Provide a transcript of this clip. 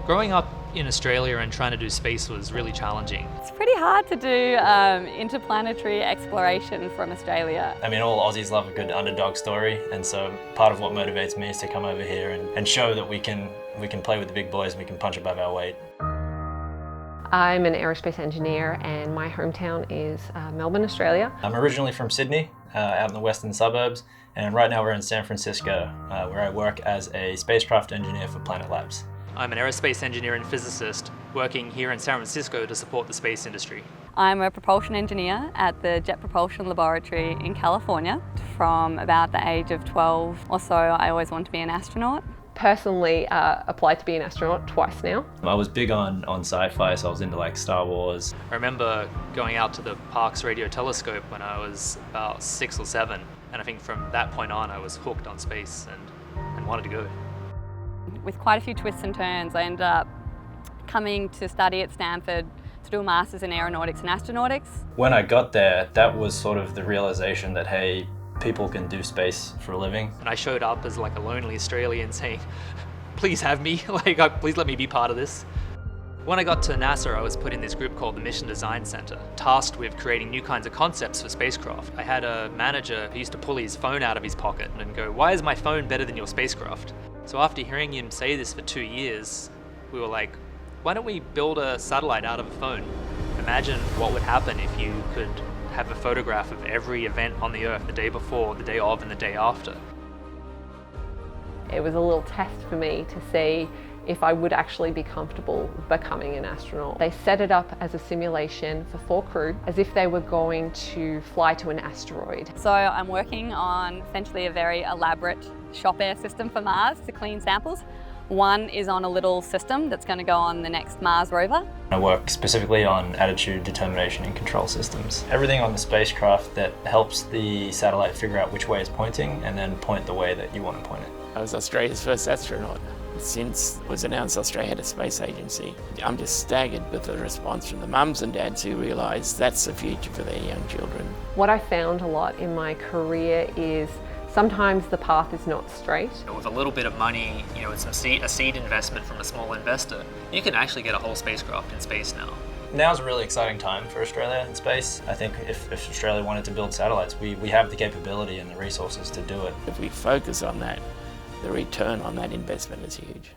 Growing up in Australia and trying to do space was really challenging. It's pretty hard to do interplanetary exploration from Australia. I mean, all Aussies love a good underdog story, and so part of what motivates me is to come over here and show that we can play with the big boys and we can punch above our weight. I'm an aerospace engineer and my hometown is Melbourne, Australia. I'm originally from Sydney, out in the western suburbs, and right now we're in San Francisco, where I work as a spacecraft engineer for Planet Labs. I'm an aerospace engineer and physicist working here in San Francisco to support the space industry. I'm a propulsion engineer at the Jet Propulsion Laboratory in California. From about the age of 12 or so, I always wanted to be an astronaut. Personally applied to be an astronaut twice now. I was big on sci-fi, so I was into like Star Wars. I remember going out to the Parkes radio telescope when I was about 6 or 7, and I think from that point on I was hooked on space and wanted to go. With quite a few twists and turns, I ended up coming to study at Stanford to do a Masters in Aeronautics and Astronautics. When I got there, that was sort of the realization that, hey, people can do space for a living. And I showed up as like a lonely Australian saying, please have me, please let me be part of this. When I got to NASA, I was put in this group called the Mission Design Center, tasked with creating new kinds of concepts for spacecraft. I had a manager who used to pull his phone out of his pocket and go, why is my phone better than your spacecraft? So after hearing him say this for 2 years, we were like, why don't we build a satellite out of a phone? Imagine what would happen if you could have a photograph of every event on the Earth the day before, the day of, and the day after. It was a little test for me to see if I would actually be comfortable becoming an astronaut. They set it up as a simulation for 4 crew, as if they were going to fly to an asteroid. So I'm working on essentially a very elaborate shop air system for Mars to clean samples. One is on a little system that's going to go on the next Mars rover. I work specifically on attitude, determination, and control systems. Everything on the spacecraft that helps the satellite figure out which way it's pointing and then point the way that you want to point it. I was Australia's first astronaut. Since it was announced Australia had a space agency, I'm just staggered with the response from the mums and dads who realise that's the future for their young children. What I found a lot in my career is sometimes the path is not straight. With a little bit of money, it's a seed investment from a small investor, you can actually get a whole spacecraft in space now. Now's a really exciting time for Australia in space. I think if Australia wanted to build satellites, we have the capability and the resources to do it. If we focus on that, the return on that investment is huge.